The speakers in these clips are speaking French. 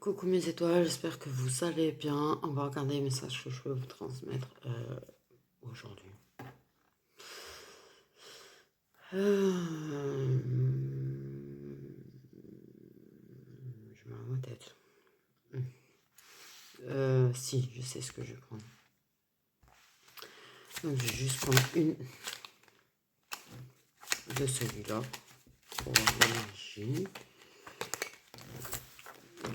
Coucou mes étoiles, j'espère que vous allez bien. On va regarder les messages que je veux vous transmettre aujourd'hui. Je me rends ma tête. Si, je sais ce que je vais prendre. Donc je vais juste prendre une de celui-là pour voir l'énergie.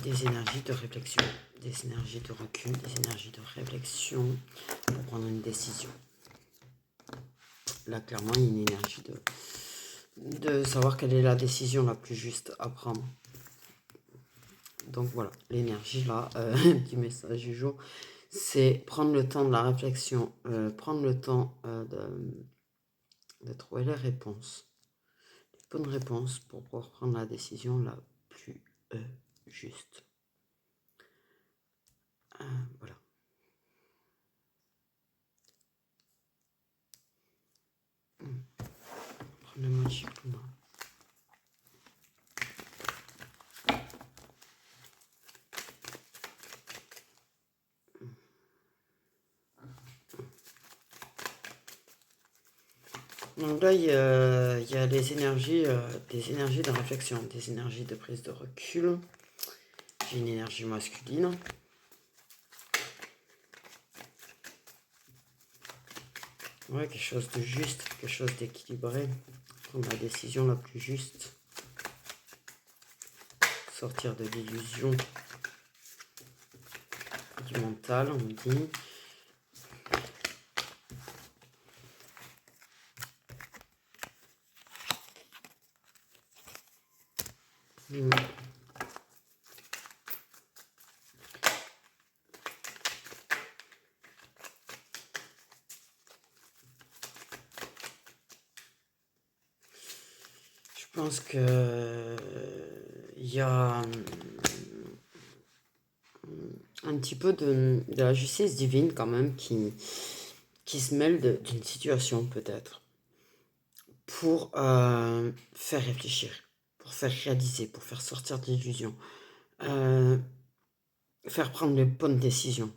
Des énergies de réflexion, des énergies de recul, des énergies de réflexion pour prendre une décision. Là, clairement, il y a une énergie de savoir quelle est la décision la plus juste à prendre. Donc voilà, l'énergie là, du message du jour, c'est prendre le temps de la réflexion, prendre le temps de trouver les réponses, les bonnes réponses pour pouvoir prendre la décision la plus juste. Voilà. Prendre le Magic Luna. Donc là, il y a des énergies de réflexion, des énergies de prise de recul. J'ai une énergie masculine. Ouais, quelque chose de juste, quelque chose d'équilibré. Prendre la décision la plus juste. Sortir de l'illusion du mental, on me dit. Je pense que il y a un petit peu de la justice divine quand même qui se mêle d'une situation peut-être pour faire réfléchir, pour faire réaliser, pour faire sortir de l'illusion, faire prendre les bonnes décisions.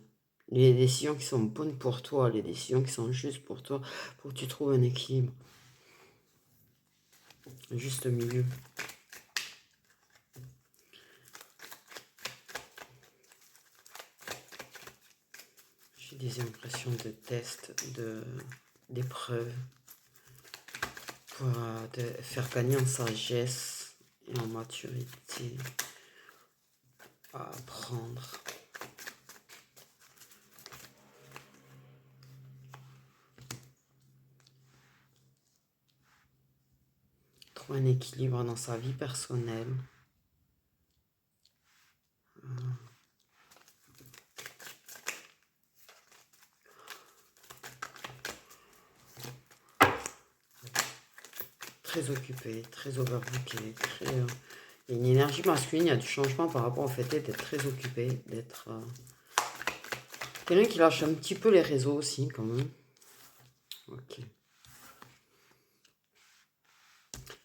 Les décisions qui sont bonnes pour toi, les décisions qui sont justes pour toi, pour que tu trouves un équilibre. Un juste milieu. J'ai des impressions de tests, d'épreuves, pour te faire gagner en sagesse et en maturité, à apprendre. Trouver un équilibre dans sa vie personnelle. Très occupé, très overbooké, très... Il y a une énergie masculine, il y a du changement par rapport au fait d'être très occupé, d'être... Quelqu'un qui lâche un petit peu les réseaux aussi, quand même. Ok.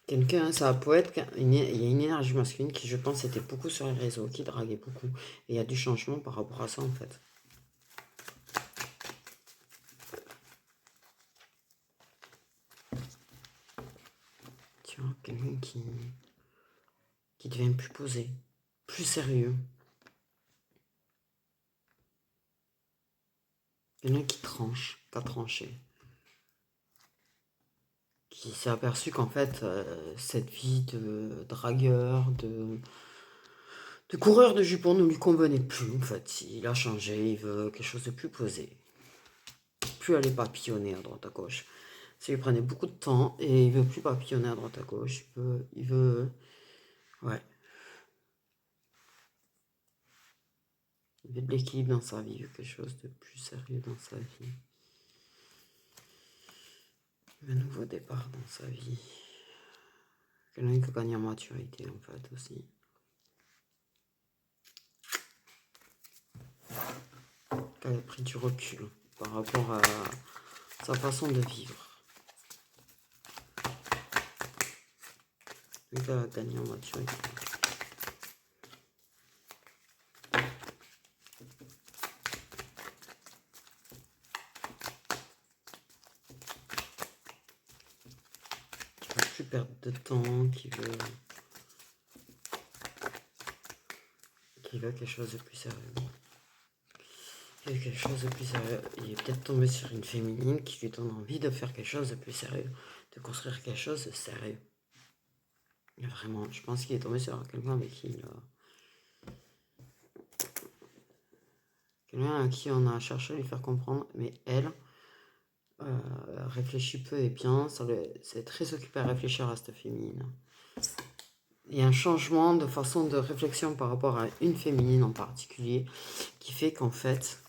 Quelqu'un, ça peut être... Il y a une énergie masculine qui, je pense, était beaucoup sur les réseaux, qui draguait beaucoup. Et il y a du changement par rapport à ça, en fait. Tu vois, quelqu'un qui devient plus posé, plus sérieux. Quelqu'un qui tranche, qui a tranché. Qui s'est aperçu qu'en fait, cette vie de dragueur, de coureur de jupons ne lui convenait plus. En fait, il a changé, il veut quelque chose de plus posé. Plus aller papillonner à droite à gauche. Ça lui prenait beaucoup de temps et il veut plus papillonner à droite à gauche. Il veut, ouais. Il veut de l'équilibre dans sa vie, il veut quelque chose de plus sérieux dans sa vie. Un nouveau départ dans sa vie. Quelqu'un qui gagne en maturité, en fait, aussi. Qui a pris du recul par rapport à sa façon de vivre. Il va gagner en maturité. perde de temps, qui veut quelque chose de plus sérieux. Il veut quelque chose de plus sérieux. Il est peut-être tombé sur une féminine qui lui donne envie de faire quelque chose de plus sérieux, de construire quelque chose de sérieux. Et vraiment, je pense qu'il est tombé sur quelqu'un avec qui quelqu'un à qui on a cherché à lui faire comprendre, mais elle réfléchit peu et bien, c'est très occupé à réfléchir à cette féminine. Il y a un changement de façon de réflexion par rapport à une féminine en particulier qui fait qu'en fait,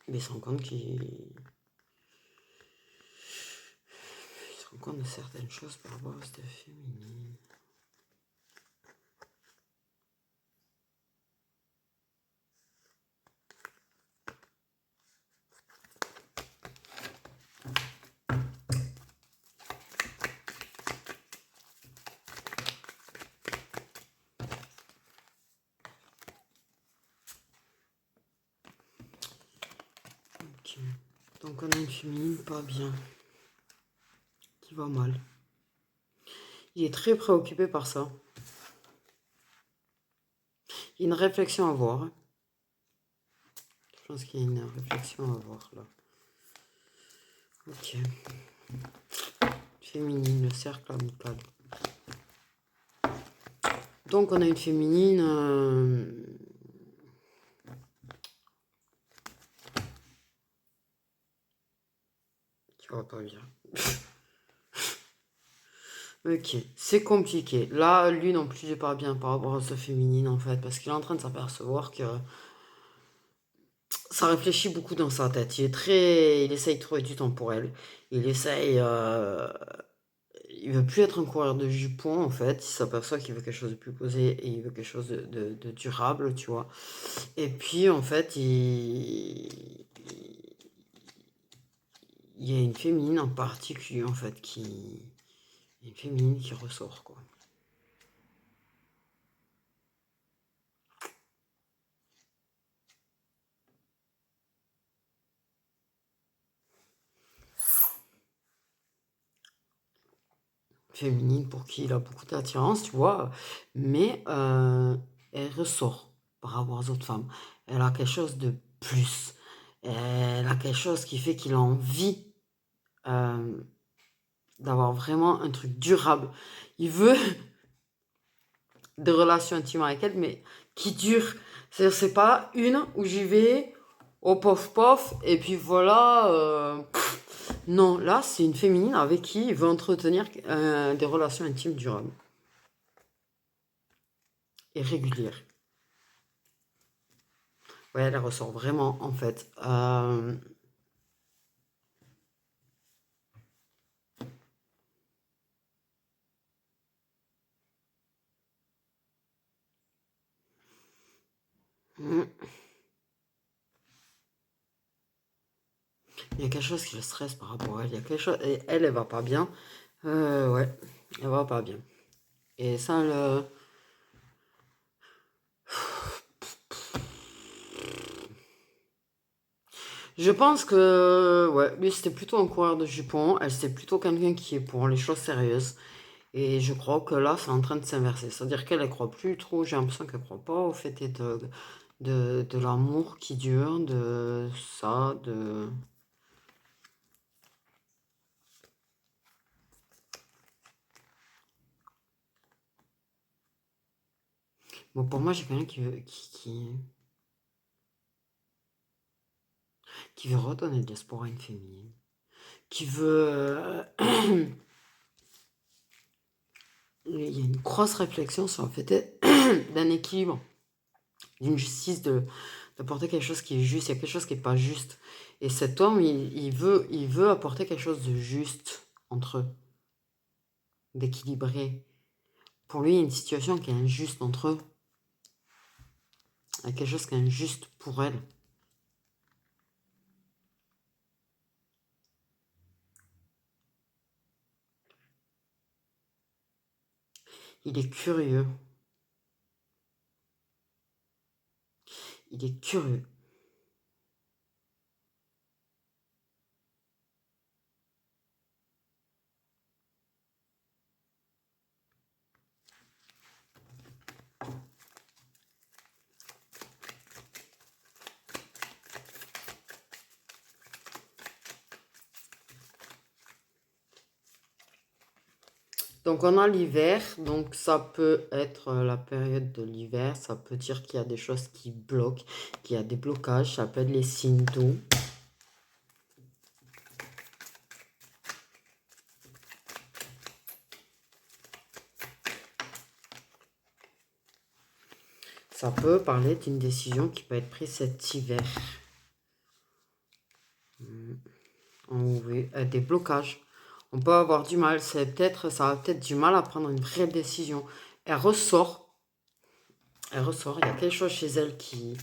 il se rend compte de certaines choses par rapport à cette féminine. Ok. Donc on a une féminine pas bien, qui va mal. Il est très préoccupé par ça. Il y a une réflexion à avoir. Je pense qu'il y a une réflexion à avoir là. Ok. Féminine, le cercle amical. Donc on a une féminine qui va pas bien. Ok, c'est compliqué. Là, lui non plus, j'ai pas bien par rapport à ce féminine en fait, parce qu'il est en train de s'apercevoir que ça réfléchit beaucoup dans sa tête. Il essaye de trouver du temps pour elle. Il veut plus être un coureur de jupons en fait. Il s'aperçoit qu'il veut quelque chose de plus posé et il veut quelque chose de durable, tu vois. Et puis en fait, il y a une féminine en particulier en fait une féminine qui ressort quoi. Féminine pour qui il a beaucoup d'attirance, tu vois, mais elle ressort par rapport aux autres femmes. Elle a quelque chose de plus. Elle a quelque chose qui fait qu'il a envie euh, d'avoir vraiment un truc durable. Il veut des relations intimes avec elle, mais qui durent. C'est-à-dire, c'est pas une où j'y vais au pof pof, et puis voilà. Non, là, c'est une féminine avec qui il veut entretenir des relations intimes durables et régulières. Ouais, elle ressort vraiment, en fait. Il y a quelque chose qui le stresse par rapport à elle. Il y a quelque chose. Et elle va pas bien. Ouais, elle va pas bien. Et ça, je pense que, ouais, lui c'était plutôt un coureur de jupons. Elle c'est plutôt quelqu'un qui est pour les choses sérieuses. Et je crois que là, c'est en train de s'inverser. C'est-à-dire qu'elle ne croit plus trop. J'ai l'impression qu'elle ne croit pas au fait de l'amour qui dure, de ça, de. Bon, pour moi, j'ai quelqu'un qui veut redonner de l'espoir à une féminine. Qui veut. Il y a une grosse réflexion sur le fait d'un équilibre, d'une justice, d'apporter quelque chose qui est juste. Il y a quelque chose qui n'est pas juste. Et cet homme, il veut apporter quelque chose de juste entre eux, d'équilibré. Pour lui, il y a une situation qui est injuste entre eux. Il y a quelque chose qui est injuste pour elle. Il est curieux. Il est curieux. Donc on a l'hiver, donc ça peut être la période de l'hiver, ça peut dire qu'il y a des choses qui bloquent, qu'il y a des blocages, ça peut être les signes d'eau. Ça peut parler d'une décision qui peut être prise cet hiver. Oui, des blocages. On peut avoir du mal, ça va peut-être du mal à prendre une vraie décision. Elle ressort, il y a quelque chose chez elle qui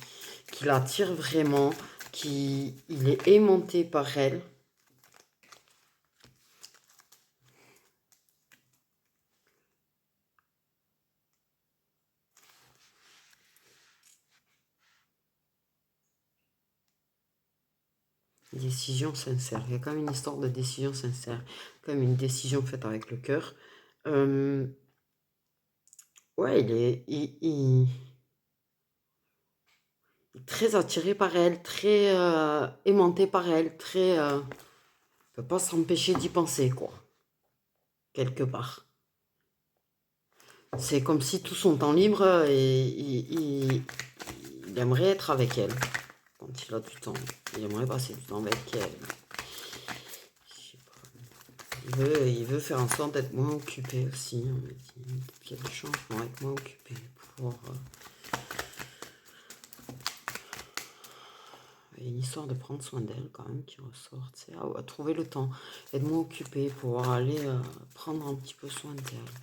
l'attire vraiment, il est aimanté par elle. Décision sincère. Il y a quand même une histoire de décision sincère, comme une décision faite avec le cœur. Ouais, il est très attiré par elle, très aimanté par elle, très. Peut pas s'empêcher d'y penser, quoi. Quelque part. C'est comme si tout son temps libre, et il aimerait être avec elle. Quand il a du temps, il aimerait passer du temps avec elle. Il veut faire en sorte d'être moins occupé aussi. On me dit qu'il y a des changements, être moins occupé pour. Il y a une histoire de prendre soin d'elle quand même qui ressort. À trouver le temps, être moins occupé, pouvoir aller prendre un petit peu soin d'elle.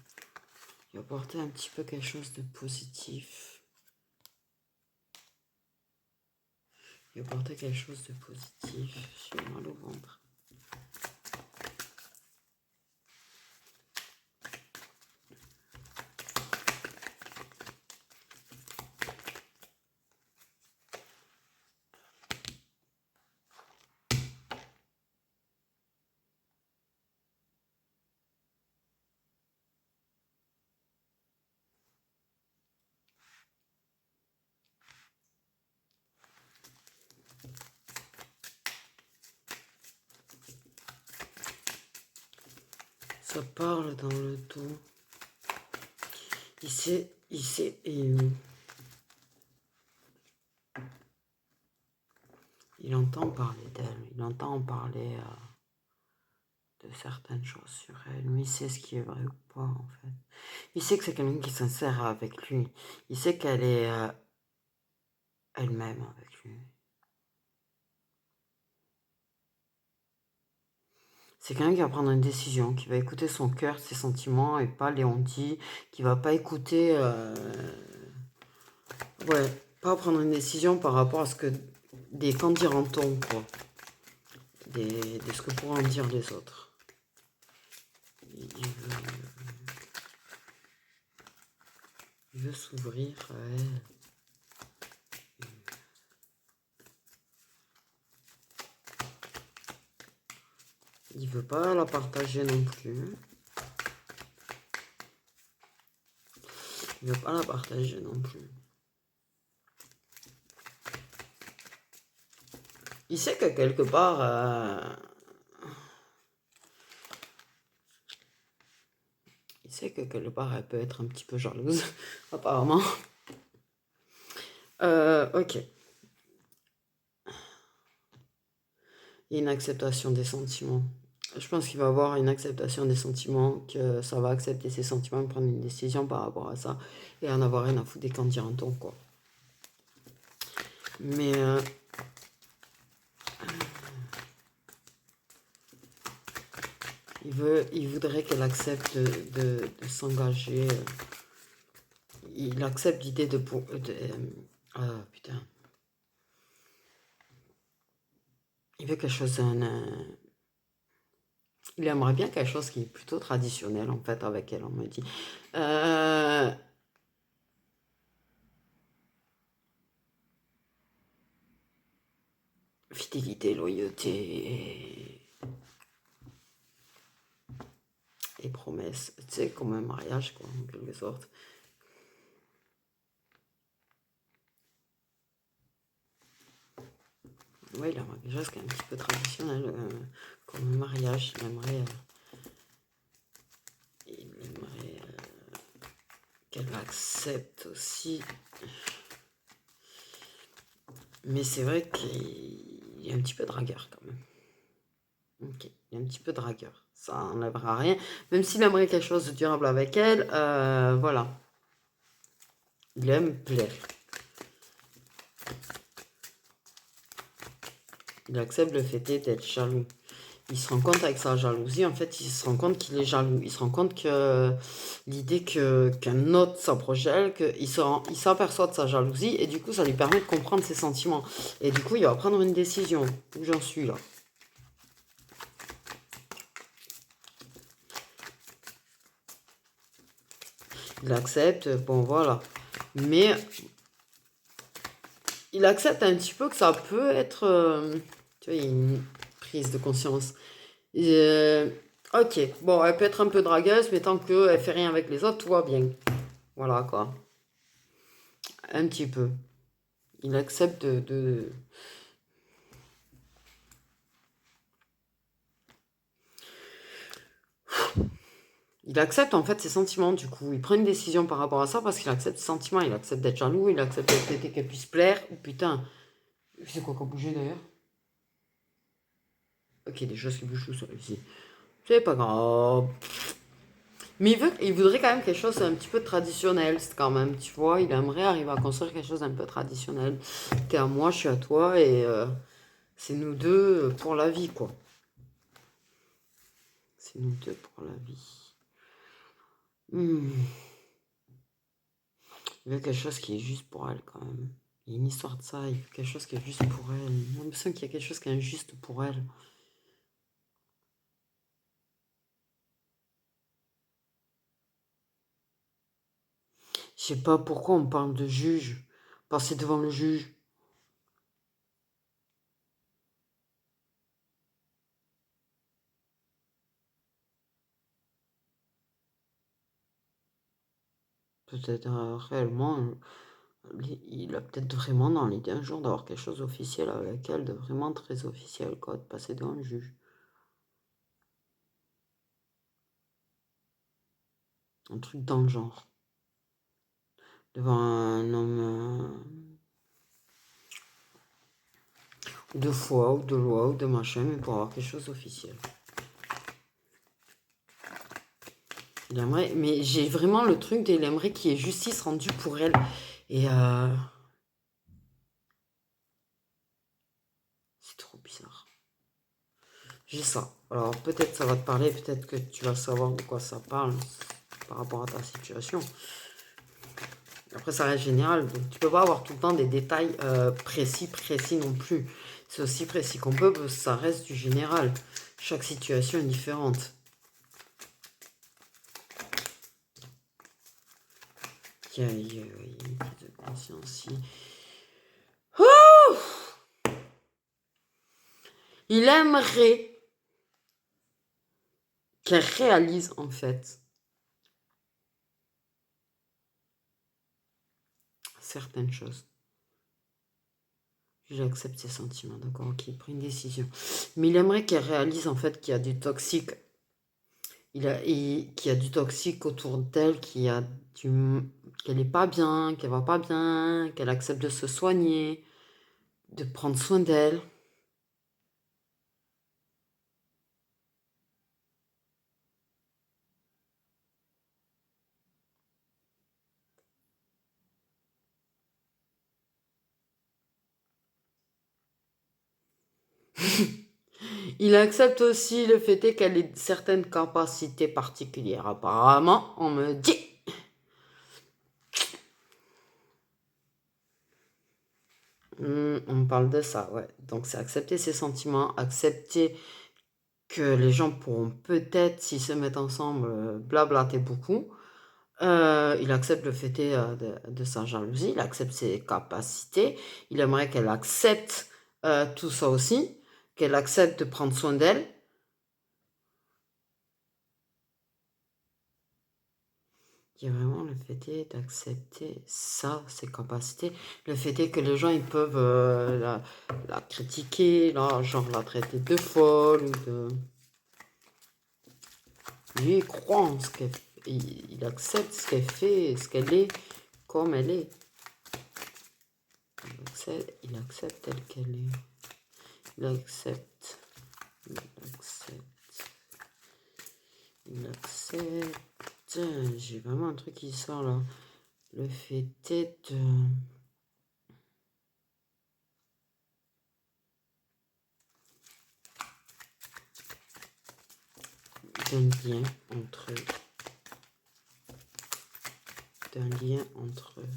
Et apporter un petit peu quelque chose de positif. Et apporter quelque chose de positif. J'ai mal au ventre. Ça parle dans le dos. Il entend parler d'elle, il entend parler de certaines choses sur elle, mais il sait ce qui est vrai ou pas en fait. Il sait que c'est quelqu'un qui est sincère avec lui. Il sait qu'elle est elle-même avec lui. C'est quelqu'un qui va prendre une décision, qui va écouter son cœur, ses sentiments et pas les on-dit, qui va pas écouter. Ouais, pas prendre une décision par rapport à ce que. Des qu'en diront-on, quoi. De ce que pourront en dire les autres. Il veut s'ouvrir à elle. Il veut pas la partager non plus. Il veut pas la partager non plus. Il sait que quelque part, elle peut être un petit peu jalouse, apparemment. Ok. Il y a une acceptation des sentiments. Je pense qu'il va avoir une acceptation des sentiments, que ça va accepter ses sentiments et prendre une décision par rapport à ça et en avoir rien à foutre des qu'en dira-t-on, quoi. Mais il voudrait qu'elle accepte de s'engager. Il accepte l'idée de putain. Il veut quelque chose il aimerait bien quelque chose qui est plutôt traditionnel en fait avec elle, on me dit. Fidélité, loyauté et promesses. Tu sais, comme un mariage, quoi, en quelque sorte. Oui, il aimerait quelque chose qui est un petit peu traditionnel, comme un mariage. Il aimerait qu'elle accepte aussi. Mais c'est vrai qu'il y a un petit peu dragueur quand même. Ok, il y a un petit peu dragueur. Ça n'enlèvera rien. Même s'il aimerait quelque chose de durable avec elle, voilà. Il aime plaire. Il accepte le fait d'être jaloux. Il se rend compte avec sa jalousie, en fait, il se rend compte qu'il est jaloux. Il se rend compte que l'idée qu'un autre s'approche d'elle, il s'aperçoit de sa jalousie, et du coup, ça lui permet de comprendre ses sentiments. Et du coup, il va prendre une décision. Où j'en suis là? Il accepte, bon voilà. Mais il accepte un petit peu que ça peut être, tu vois, il y a une prise de conscience. Ok, bon, elle peut être un peu dragueuse, mais tant qu'elle fait rien avec les autres, tout va bien. Voilà quoi. Un petit peu. Il accepte Il accepte en fait ses sentiments, du coup. Il prend une décision par rapport à ça parce qu'il accepte ses sentiments. Il accepte d'être jaloux, il accepte d'être qu'elle puisse plaire. Oh putain. C'est quoi qui a bougé d'ailleurs? Ok, des choses qui bougent tout seul ici. C'est pas grave. Mais il voudrait quand même quelque chose un petit peu traditionnel, c'est quand même, tu vois. Il aimerait arriver à construire quelque chose d'un peu traditionnel. T'es à moi, je suis à toi et c'est nous deux pour la vie, quoi. C'est nous deux pour la vie. Il veut quelque chose qui est juste pour elle, quand même. Il y a une histoire de ça, il veut quelque chose qui est juste pour elle. J'ai l'impression qu'il y a quelque chose qui est injuste pour elle. Je sais pas pourquoi on parle de juge. Passer devant le juge. Peut-être réellement, il a peut-être vraiment dans l'idée un jour d'avoir quelque chose d'officiel avec elle, de vraiment très officiel, quoi, de passer devant le juge. Un truc dans le genre. Devant un homme de foi ou de loi ou de machin, mais pour avoir quelque chose d'officiel. Il aimerait, mais j'ai vraiment le truc d'il aimerait qu'il y ait justice rendue pour elle. Et c'est trop bizarre. J'ai ça. Alors peut-être ça va te parler, peut-être que tu vas savoir de quoi ça parle par rapport à ta situation. Après, ça reste général, donc tu peux pas avoir tout le temps des détails précis non plus. C'est aussi précis qu'on peut, parce que ça reste du général. Chaque situation est différente. Il y a une prise de conscience ici. Oh, il aimerait qu'elle réalise en fait certaines choses. J'accepte ses sentiments, d'accord, ok, il prend une décision. Mais il aimerait qu'elle réalise en fait qu'il y a du toxique. Qu'il y a du toxique autour d'elle, qu'elle n'est pas bien, qu'elle va pas bien, qu'elle accepte de se soigner, de prendre soin d'elle. Il accepte aussi le fait qu'elle ait certaines capacités particulières. Apparemment, on me dit. On me parle de ça, ouais. Donc c'est accepter ses sentiments, accepter que les gens pourront peut-être, s'ils se mettent ensemble, blablater beaucoup. Il accepte le fait de sa jalousie, il accepte ses capacités, il aimerait qu'elle accepte tout ça aussi, qu'elle accepte de prendre soin d'elle. Il y a vraiment le fait est d'accepter ça, ses capacités. Le fait est que les gens, ils peuvent la critiquer, là, genre la traiter de folle ou de... Lui, il croit en ce qu'elle fait. Il accepte ce qu'elle fait, ce qu'elle est, comme elle est. Il accepte telle qu'elle est. Il accepte. Il accepte. Il accepte. J'ai vraiment un truc qui sort là. Le fait est d'un lien entre eux. D'un lien entre eux.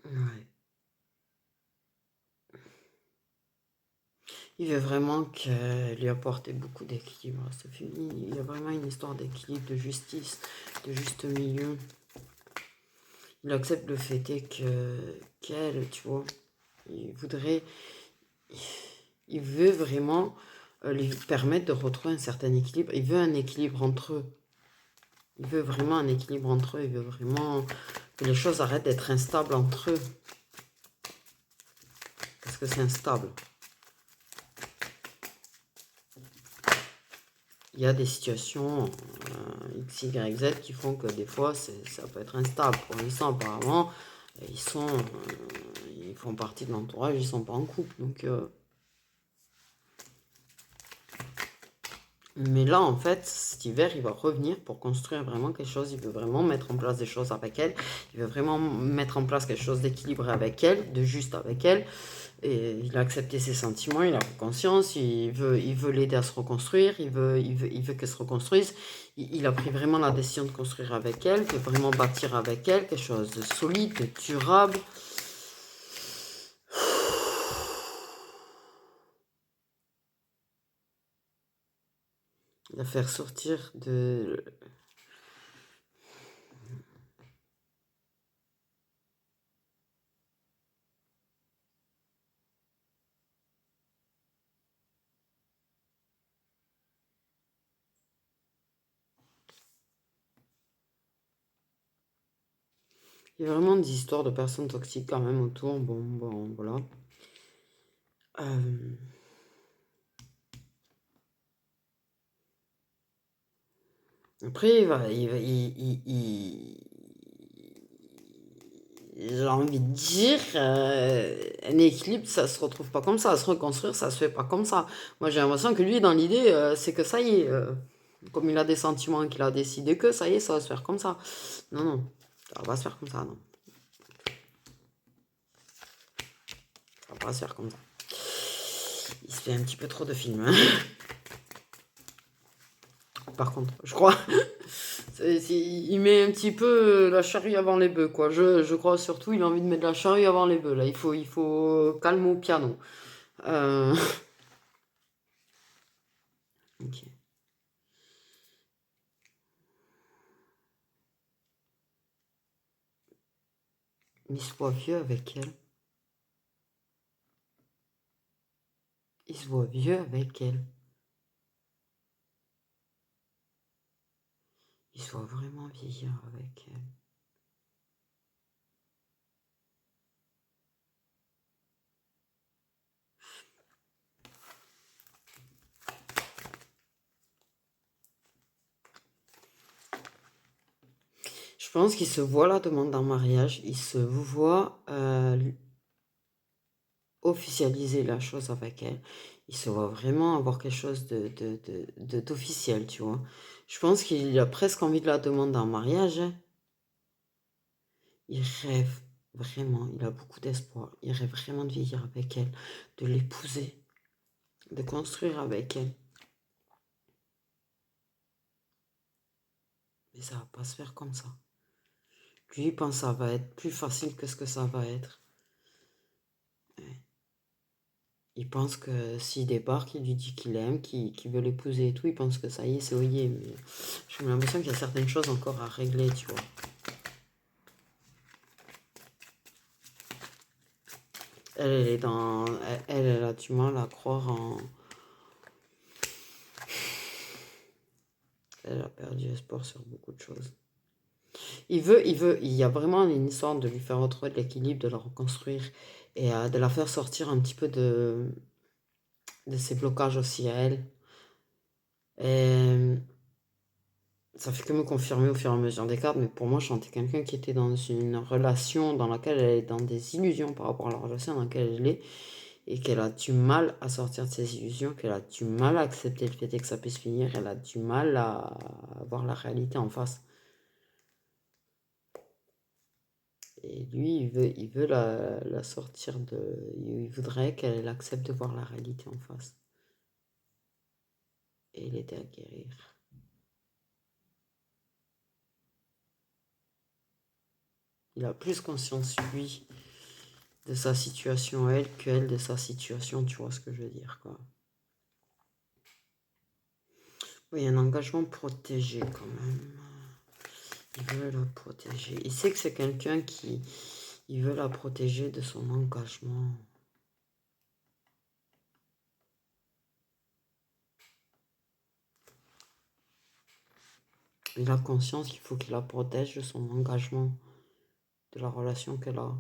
Ouais. Il veut vraiment qu'elle lui apporte beaucoup d'équilibre à ce film. Il y a vraiment une histoire d'équilibre, de justice, de juste milieu. Il accepte le fait qu'elle, tu vois, il voudrait, il veut vraiment lui permettre de retrouver un certain équilibre. Il veut un équilibre entre eux. Il veut vraiment un équilibre entre eux. Il veut vraiment que les choses arrêtent d'être instables entre eux. Parce que c'est instable. Il y a des situations X, Y, Z qui font que des fois, ça peut être instable. Pour l'instant, apparemment, ils font partie de l'entourage, ils sont pas en couple. Donc, mais là, en fait, cet hiver, il va revenir pour construire vraiment quelque chose. Il veut vraiment mettre en place des choses avec elle. Il veut vraiment mettre en place quelque chose d'équilibré avec elle, de juste avec elle. Et il a accepté ses sentiments, il a pris conscience, il veut l'aider à se reconstruire, il veut qu'elle se reconstruise. Il a pris vraiment la décision de construire avec elle, de vraiment bâtir avec elle quelque chose de solide, de durable. La faire sortir de... Il y a vraiment des histoires de personnes toxiques quand même autour. Bon, voilà. Après, j'ai envie de dire, un équilibre, ça se retrouve pas comme ça. Se reconstruire, ça se fait pas comme ça. Moi, j'ai l'impression que lui, dans l'idée, c'est que ça y est, comme il a des sentiments, qu'il a décidé que ça y est, ça va se faire comme ça. Non, non, ça va pas se faire comme ça, non. Ça va pas se faire comme ça. Il se fait un petit peu trop de films, hein. Par contre, je crois. Il met un petit peu la charrue avant les bœufs, quoi. Je crois surtout, il a envie de mettre la charrue avant les bœufs. Là, il faut calme au piano. Euh, ok. Il se voit vieux avec elle. Il se voit vieux avec elle. Il se voit vraiment vieillir avec elle. Je pense qu'il se voit la demande en mariage. Il se voit officialiser la chose avec elle. Il se voit vraiment avoir quelque chose d'officiel, tu vois. Je pense qu'il a presque envie de la demander en mariage, hein. Il rêve vraiment, il a beaucoup d'espoir. Il rêve vraiment de vieillir avec elle, de l'épouser, de construire avec elle. Et ça va pas se faire comme ça. Lui, il pense que ça va être plus facile que ce que ça va être. Il pense que s'il débarque, il lui dit qu'il aime, qu'il veut l'épouser et tout, il pense que ça y est, c'est oyé. Mais j'ai l'impression qu'il y a certaines choses encore à régler, tu vois. Elle est dans... Elle a du mal à croire en... Elle a perdu espoir sur beaucoup de choses. Il y a vraiment une histoire de lui faire retrouver de l'équilibre, de la reconstruire et de la faire sortir un petit peu de ses blocages aussi à elle. Et ça fait que me confirmer au fur et à mesure des cartes, mais pour moi, je sentais quelqu'un qui était dans une relation dans laquelle elle est dans des illusions par rapport à la relation dans laquelle elle est, et qu'elle a du mal à sortir de ses illusions, qu'elle a du mal à accepter le fait que ça puisse finir, elle a du mal à voir la réalité en face. Et lui, il veut la sortir de... Il voudrait qu'elle accepte de voir la réalité en face. Et il était à guérir. Il a plus conscience, lui, de sa situation, elle, qu'elle de sa situation, tu vois ce que je veux dire, quoi. Oui, un engagement protégé, quand même. Il veut la protéger. Il sait que c'est quelqu'un qui... Il veut la protéger de son engagement. Il a conscience qu'il faut qu'il la protège de son engagement, de la relation qu'elle a.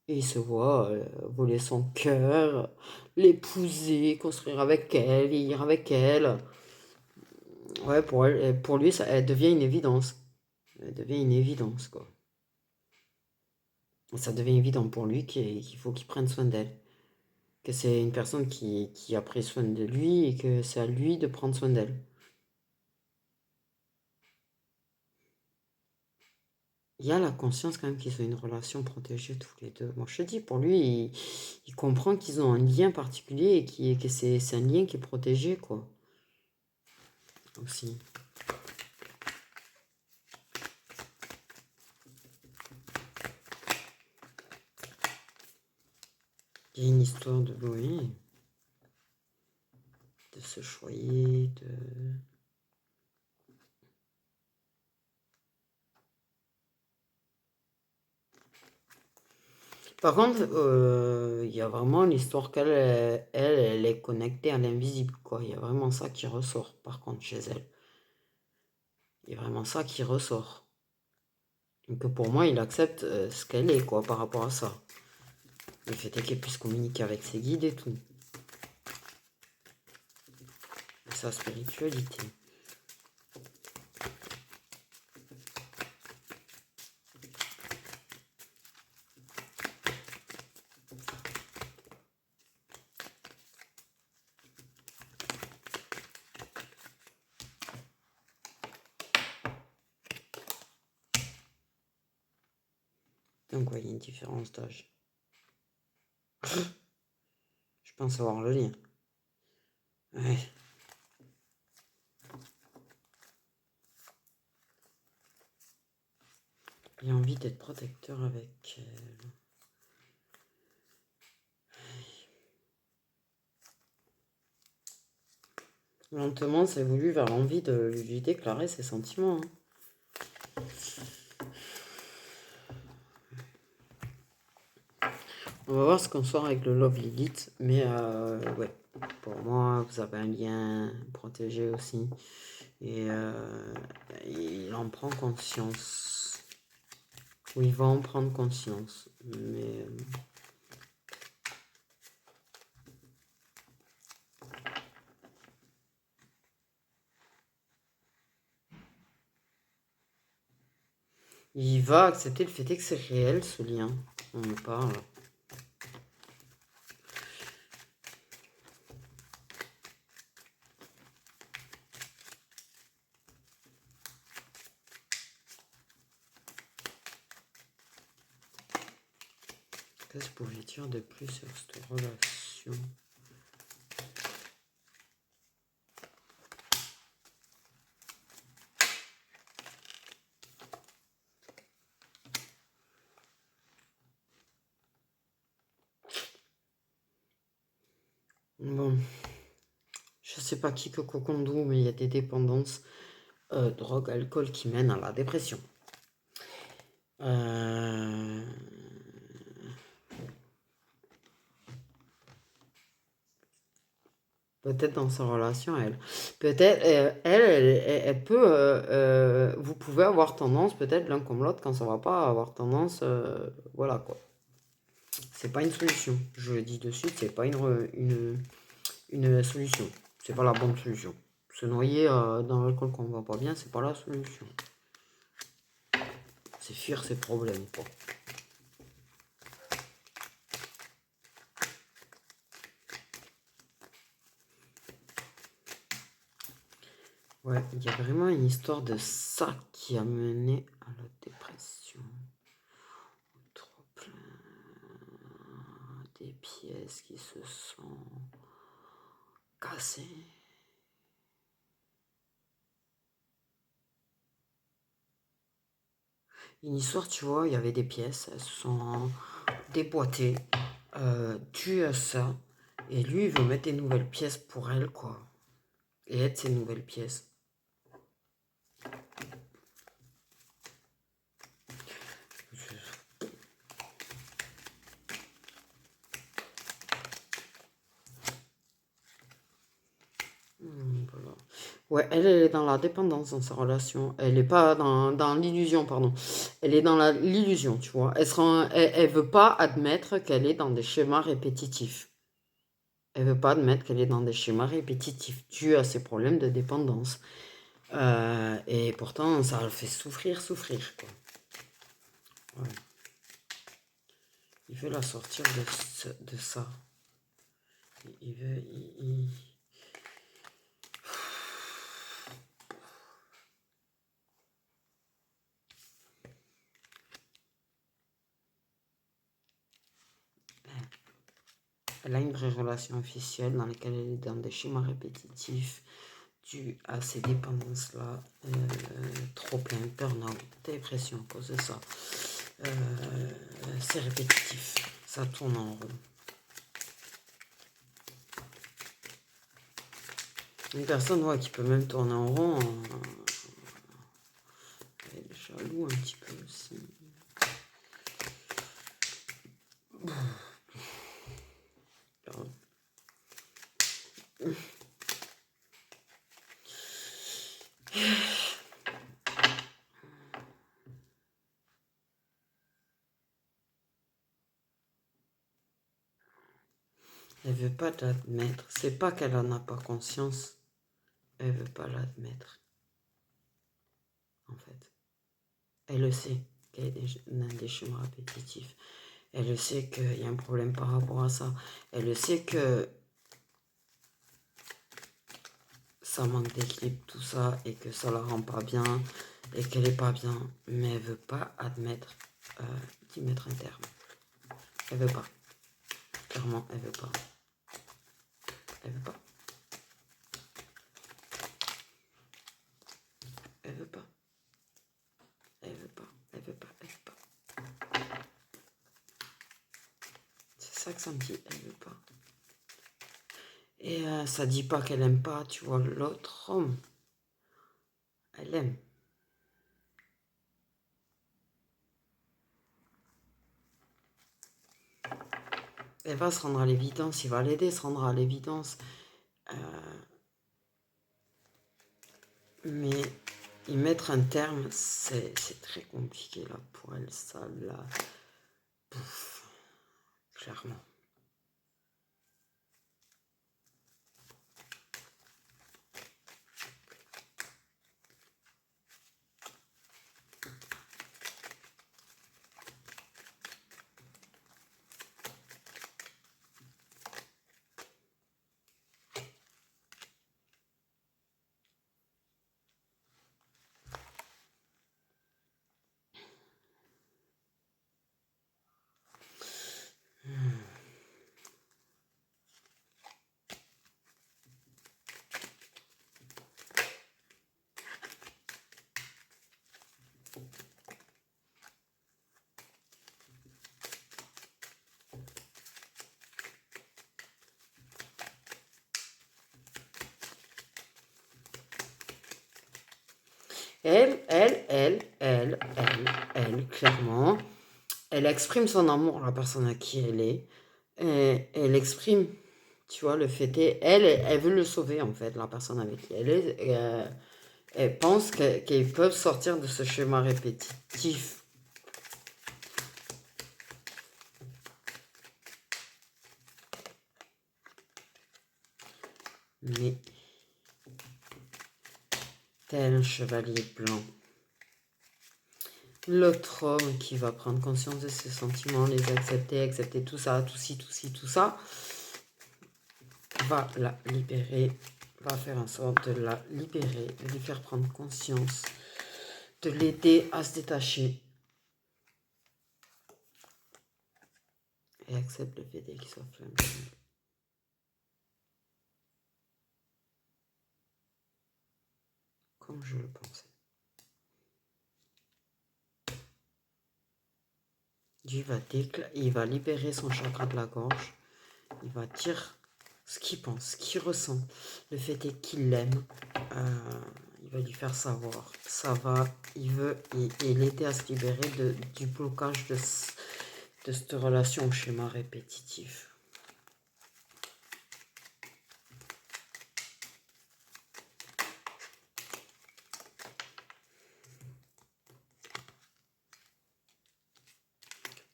Et il se voit voler son cœur, l'épouser, construire avec elle, vieillir avec elle. Ouais, pour lui, ça, elle devient une évidence. Elle devient une évidence, quoi. Ça devient évident pour lui qu'il faut qu'il prenne soin d'elle. Que c'est une personne qui a pris soin de lui et que c'est à lui de prendre soin d'elle. Il y a la conscience quand même qu'ils ont une relation protégée tous les deux. Moi, je te dis, pour lui, il comprend qu'ils ont un lien particulier et que c'est un lien qui est protégé, quoi. Aussi. Il y a une histoire de oui, de se choyer, de... Par contre, il y a vraiment l'histoire elle est connectée à l'invisible, quoi. Il y a vraiment ça qui ressort, par contre, chez elle. Il y a vraiment ça qui ressort. Et que pour moi, il accepte ce qu'elle est, quoi, par rapport à ça. Le fait est qu'elle puisse communiquer avec ses guides et tout. Et sa spiritualité. Donc, ouais, il y a une différence d'âge. Je pense avoir le lien. Ouais. Il a envie d'être protecteur avec elle. Lentement, ça évolue vers l'envie de lui déclarer ses sentiments. On va voir ce qu'on sort avec le Love Lilith. Mais ouais, pour moi, vous avez un lien protégé aussi. Et il en prend conscience. Ou il va en prendre conscience. Mais... il va accepter le fait que c'est réel, ce lien. On en parle. Qu'est-ce que vous pouvez dire de plus sur cette relation? Je sais pas qui que Cocondou, mais il y a des dépendances, drogue, alcool qui mènent à la dépression. Euh, Peut-être dans sa relation, elle. Peut-être, elle peut. Vous pouvez avoir tendance, peut-être l'un comme l'autre, quand ça va pas, avoir tendance. Voilà quoi. C'est pas une solution. Je le dis de suite, c'est pas une solution. C'est pas la bonne solution. Se noyer dans l'alcool qu'on va pas bien, c'est pas la solution. C'est fuir ses problèmes, quoi. Ouais, il y a vraiment une histoire de ça qui a mené à la dépression. Trop plein. Des pièces qui se sont cassées. Une histoire, tu vois, il y avait des pièces, elles se sont déboîtées, dues à ça. Et lui, il veut mettre des nouvelles pièces pour elle, quoi. Et être ces nouvelles pièces. Voilà. Ouais, elle est dans la dépendance dans sa relation. Elle n'est pas dans l'illusion, pardon. Elle est dans l'illusion, tu vois. Elle veut pas admettre qu'elle est dans des schémas répétitifs. Elle veut pas admettre qu'elle est dans des schémas répétitifs dus à ses problèmes de dépendance. Et pourtant, ça le fait souffrir, quoi. Ouais. Il veut la sortir de ça. Il veut... Elle a une vraie relation officielle dans laquelle elle est dans des schémas répétitifs dus à ces dépendances-là. Trop plein, burn-out, dépression à cause de ça. C'est répétitif, ça tourne en rond. Une personne qui peut même tourner en rond, elle est jaloux un petit peu aussi. Elle veut pas l'admettre. C'est pas qu'elle en a pas conscience. Elle veut pas l'admettre. En fait. Elle le sait qu'elle est dans des schémas répétitifs. Elle le sait qu'il y a un problème par rapport à ça. Elle le sait que ça manque d'équilibre, tout ça, et que ça la rend pas bien, et qu'elle est pas bien. Mais elle veut pas admettre d'y mettre un terme. Elle veut pas. Clairement, elle veut pas. Elle veut pas. Elle veut pas. Elle veut pas. Elle veut pas. Elle veut pas. C'est ça que ça me dit. Elle veut pas. Et ça dit pas qu'elle aime pas, tu vois, l'autre homme. Elle aime. Elle va se rendre à l'évidence, il va l'aider à se rendre à l'évidence. Mais y mettre un terme, c'est très compliqué là pour elle, ça là. Pouf, clairement. Clairement, elle exprime son amour à la personne à qui elle est. Et elle exprime, tu vois, le fait est, elle veut le sauver, en fait, la personne avec qui elle est. Elle pense qu'ils peuvent sortir de ce schéma répétitif. Mais, tel un chevalier blanc, l'autre homme qui va prendre conscience de ses sentiments, les accepter tout ça, tout ci, tout ça, va la libérer, va faire en sorte de la libérer, de lui faire prendre conscience, de l'aider à se détacher. Et accepte le fait qu'il soit flamme. Comme je le pensais. Il va libérer son chakra de la gorge. Il va dire ce qu'il pense, ce qu'il ressent. Le fait est qu'il l'aime. Il va lui faire savoir. Ça va. Il veut et l'aider à se libérer du blocage de cette relation au schéma répétitif.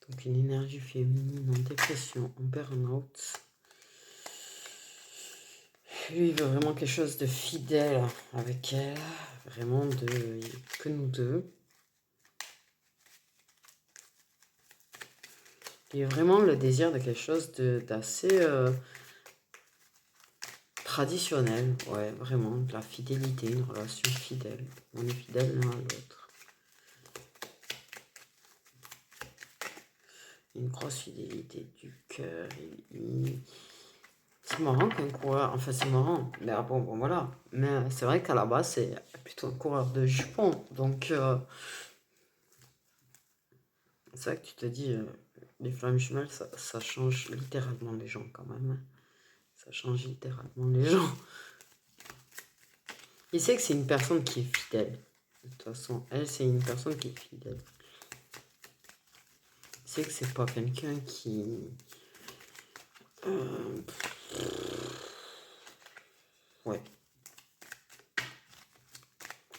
Donc une énergie féminine en dépression, en burn-out. Lui, il veut vraiment quelque chose de fidèle avec elle. Vraiment que nous deux. Il y a vraiment le désir de quelque chose d'assez traditionnel. Ouais, vraiment, de la fidélité, une relation fidèle. On est fidèles l'un à l'autre. Une grosse fidélité du cœur. C'est marrant qu'un coureur, enfin c'est marrant, mais bon voilà. Mais c'est vrai qu'à la base c'est plutôt un coureur de jupons. Donc c'est vrai que tu te dis, les flammes jumelles, ça change littéralement les gens quand même. Ça change littéralement les gens. Il sait que c'est une personne qui est fidèle. De toute façon, elle, c'est une personne qui est fidèle. Il sait que c'est pas quelqu'un qui... ouais.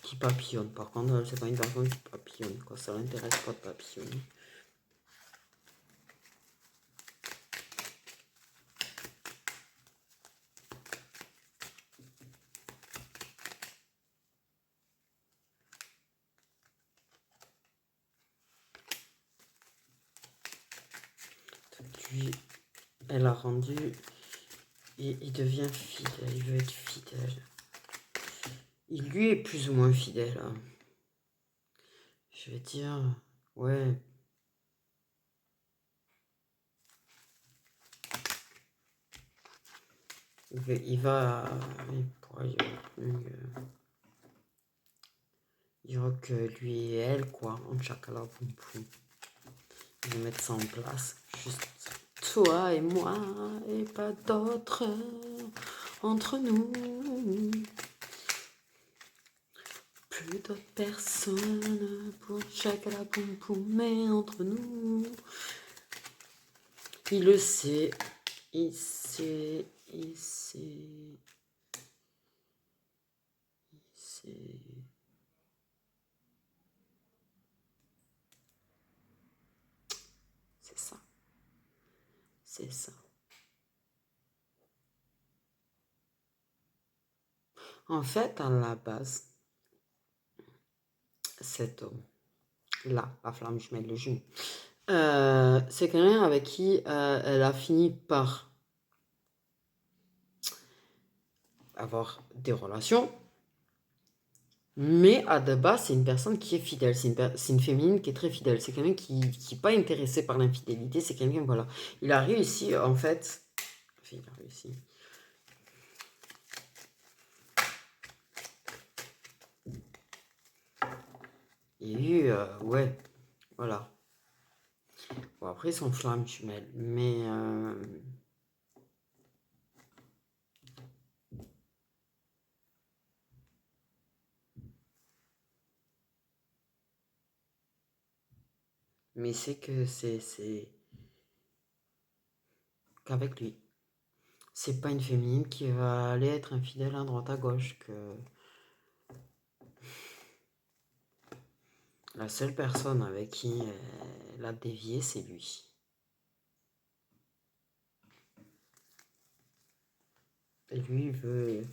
Qui papillonne. Par contre, elle, c'est pas une personne qui papillonne. Quoi. Ça l'intéresse pas de papillonner. Lui, elle a rendu et il devient fidèle, il veut être fidèle. Il lui est plus ou moins fidèle. Hein. Je vais dire, ouais. Il va il va que lui et elle, quoi, en chakala poum poum. Ils vont mettre ça en place. Juste toi et moi et pas d'autres entre nous. Plus d'autres personnes pour chakala poum poum, mais entre nous. Il le sait. Il sait. Il sait. Il sait. C'est ça. C'est ça. En fait, à la base, cet homme, là, la flamme jumelle, le jumeau, c'est quelqu'un avec qui elle a fini par avoir des relations, mais à de base, c'est une personne qui est fidèle, c'est une féminine qui est très fidèle, c'est quelqu'un qui n'est pas intéressé par l'infidélité, c'est quelqu'un, voilà. Il a réussi, en fait, enfin, il a réussi. Il y a eu, ouais, voilà. Bon, après, ils sont flammes jumelles, mais... Mais c'est que c'est qu'avec lui. C'est pas une féminine qui va aller être infidèle à droite à gauche. Que la seule personne avec qui elle a dévié, c'est lui. Et lui, il veut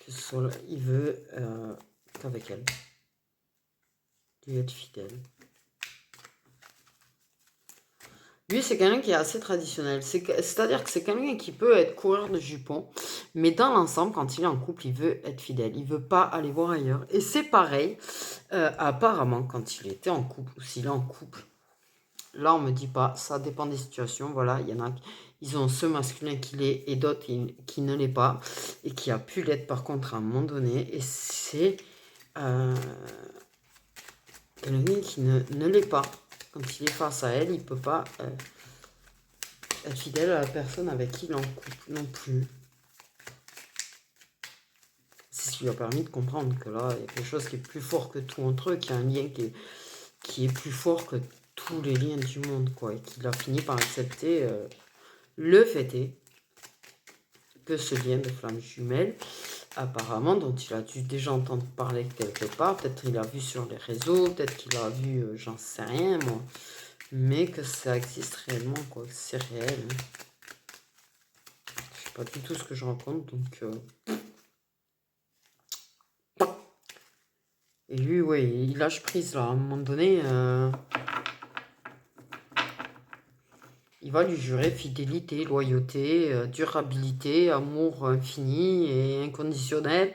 que ce soit, il veut qu'avec elle. Lui être fidèle. Lui, c'est quelqu'un qui est assez traditionnel. C'est-à-dire que c'est quelqu'un qui peut être coureur de jupons, mais dans l'ensemble, quand il est en couple, il veut être fidèle. Il veut pas aller voir ailleurs. Et c'est pareil, apparemment, quand il était en couple, ou s'il est en couple, là, on me dit pas, ça dépend des situations. Voilà, il y en a, ils ont ce masculin qui l'est et d'autres qui ne l'est pas, et qui a pu l'être par contre à un moment donné. Et c'est quelqu'un qui ne l'est pas. Quand il est face à elle, il peut pas être fidèle à la personne avec qui il est en couple non plus. C'est ce qui lui a permis de comprendre que là, il y a quelque chose qui est plus fort que tout entre eux, qu'il y a un lien qui est plus fort que tous les liens du monde, quoi. Et qu'il a fini par accepter. Le fait est que ce lien de flamme jumelle, apparemment, dont il a dû déjà entendre parler quelque part, peut-être il a vu sur les réseaux, peut-être qu'il a vu, j'en sais rien, moi, mais que ça existe réellement, quoi, que c'est réel. Hein. Je sais pas du tout ce que je raconte, donc... Et lui, ouais, il lâche prise, là, à un moment donné... Il va lui jurer fidélité, loyauté, durabilité, amour infini et inconditionnel,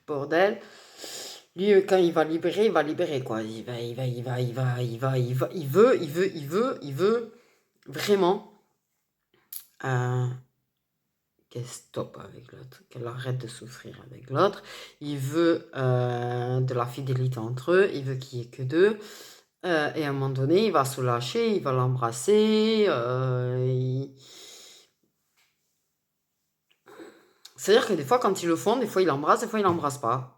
bordel. Lui, quand il va libérer, quoi. Il veut vraiment qu'elle stoppe avec l'autre, qu'elle arrête de souffrir avec l'autre. Il veut de la fidélité entre eux, il veut qu'il y ait que deux. Et à un moment donné, il va se lâcher, il va l'embrasser. C'est-à-dire que des fois, quand ils le font, des fois il embrasse, des fois il l'embrasse pas.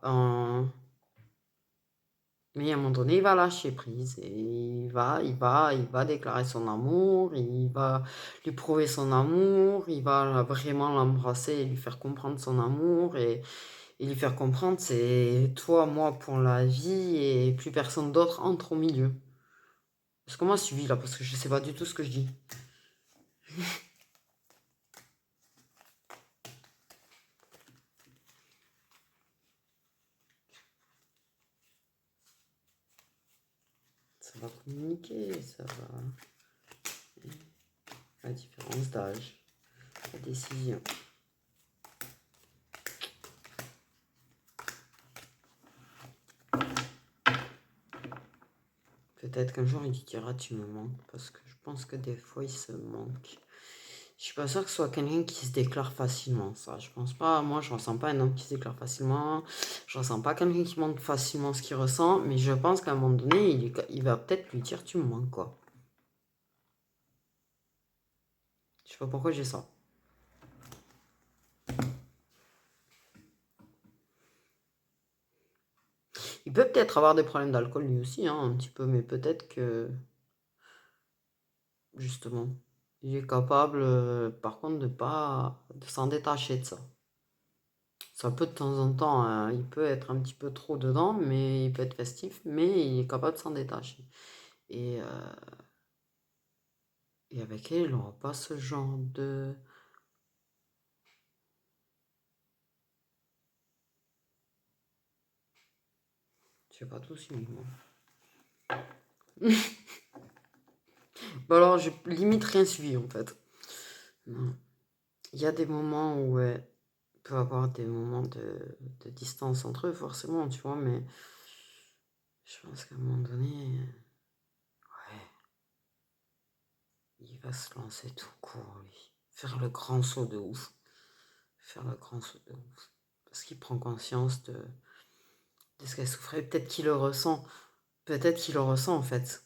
Mais à un moment donné, il va lâcher prise. Et il va déclarer son amour, il va lui prouver son amour, il va vraiment l'embrasser et lui faire comprendre son amour et lui faire comprendre c'est toi, moi pour la vie et plus personne d'autre entre au milieu. Est-ce que moi suivi là parce que je sais pas du tout ce que je dis. Ça va communiquer, ça va. La différence d'âge, la décision. Peut-être qu'un jour il dira tu me manques parce que je pense que des fois il se manque. Je suis pas sûre que ce soit quelqu'un qui se déclare facilement, ça. Je pense pas, moi je ressens pas un homme qui se déclare facilement. Je ressens pas quelqu'un qui montre facilement ce qu'il ressent, mais je pense qu'à un moment donné, il va peut-être lui dire tu me manques quoi. Je sais pas pourquoi j'ai ça. Il peut peut-être avoir des problèmes d'alcool lui aussi, hein, un petit peu, mais peut-être que justement, il est capable, par contre, de s'en détacher de ça. Ça peut de temps en temps, hein, il peut être un petit peu trop dedans, mais il peut être festif, mais il est capable de s'en détacher. Et, euh, et avec elle, il n'aura pas ce genre de... Je sais pas tout suivi, moi. Bah alors, j'ai limite rien suivi, en fait. Non. Il y a des moments où, ouais, il peut y avoir des moments de distance entre eux, forcément, tu vois, mais je pense qu'à un moment donné, ouais, il va se lancer tout court, lui. Faire le grand saut de ouf. Faire le grand saut de ouf. Parce qu'il prend conscience de ce qu'elle souffrait. Peut-être qu'il le ressent. Peut-être qu'il le ressent, en fait.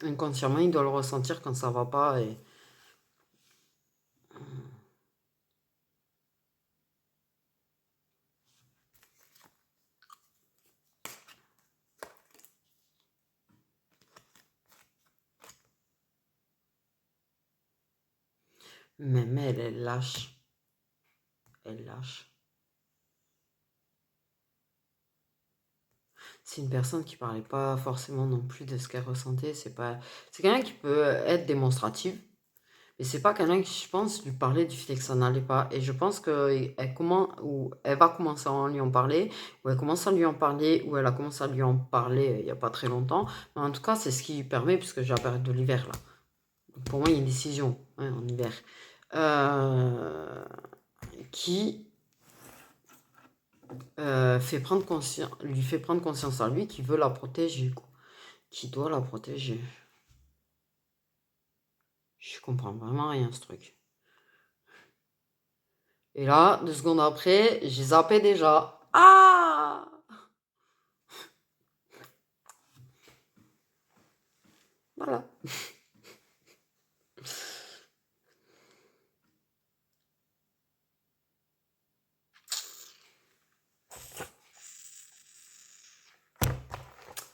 Inconsciemment, il doit le ressentir quand ça va pas. Et... Même elle, elle lâche. Elle lâche. C'est une personne qui parlait pas forcément non plus de ce qu'elle ressentait. C'est quelqu'un qui peut être démonstrative, mais c'est pas quelqu'un qui, je pense, lui parlait du fait que ça n'allait pas. Et je pense que elle va commencer à lui en parler, ou elle commence à lui en parler, ou elle a commencé à lui en parler il y a pas très longtemps. Mais en tout cas, c'est ce qui lui permet, puisque j'ai la période de l'hiver là. Donc pour moi, il y a une décision en hiver qui lui fait prendre conscience à lui qu'il veut la protéger, quoi. Qui doit la protéger. Je comprends vraiment rien ce truc. Et là, 2 secondes après, j'ai zappé déjà. Ah! Voilà.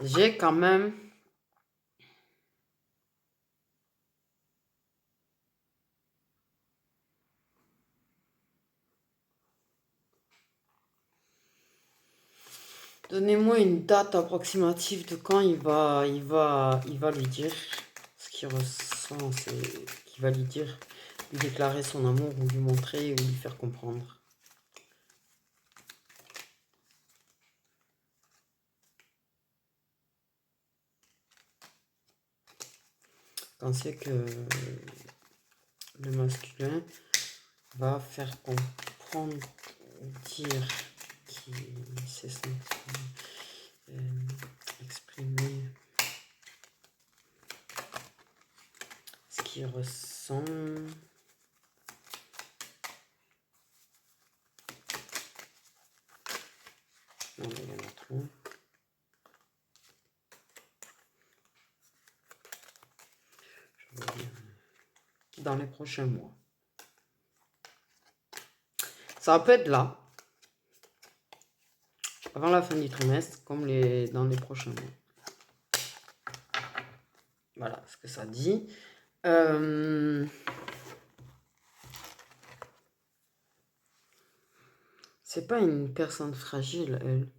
J'ai quand même... Donnez-moi une date approximative de quand il va lui dire ce qu'il ressent, c'est qu'il va lui dire, lui déclarer son amour ou lui montrer ou lui faire comprendre. Pensez que le masculin va faire comprendre, dire qu'il s'est senti exprimer ce qu'il ressent. Non, il y en a trop. Je vais dire dans les prochains mois. Ça peut être là, avant la fin du trimestre, comme dans les prochains mois. Voilà ce que ça dit. C'est pas une personne fragile, elle.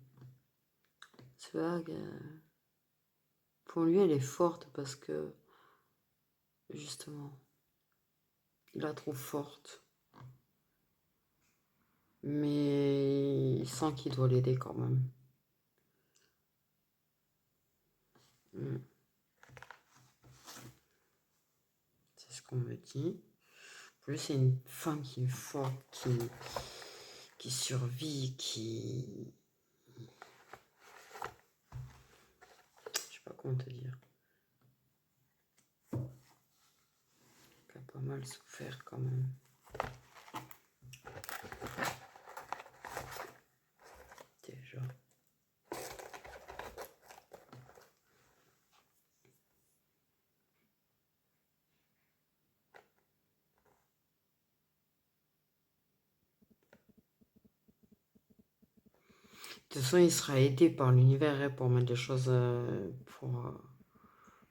C'est vague. Pour lui, elle est forte parce que, justement, il la trouve forte. Mais il sent qu'il doit l'aider quand même. C'est ce qu'on me dit. Plus c'est une femme qui est forte, qui survit, qui... Je sais pas comment te dire. Qui a pas mal souffert quand même. Déjà. De toute façon, il sera aidé par l'univers pour mettre les choses... pour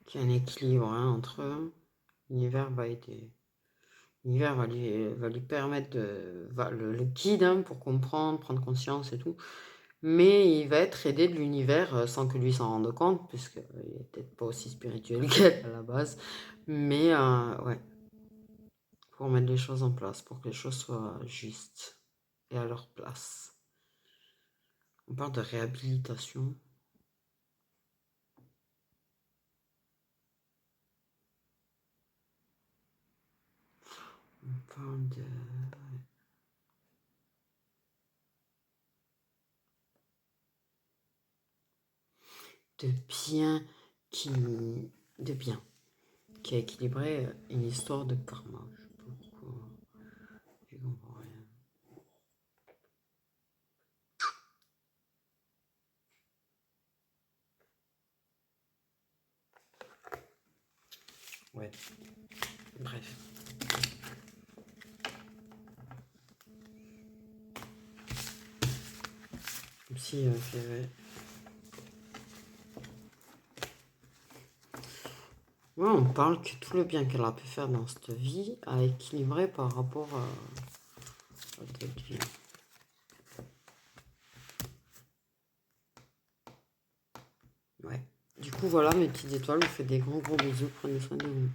qu'il y ait un équilibre entre eux. L'univers va aider. L'univers va lui permettre le guide pour comprendre, prendre conscience et tout. Mais il va être aidé de l'univers sans que lui s'en rende compte, puisqu'il n'est peut-être pas aussi spirituel qu'elle à la base. Mais ouais, pour mettre les choses en place, pour que les choses soient justes et à leur place. On parle de réhabilitation. On parle de bien qui a équilibré une histoire de karma. Je sais pas pourquoi. Je comprends rien. Ouais. Bref. Comme si Ouais, on parle que tout le bien qu'elle a pu faire dans cette vie a équilibré par rapport à cette vie. Ouais. Du coup, voilà, mes petites étoiles, je vous fais des gros bisous, prenez soin de vous.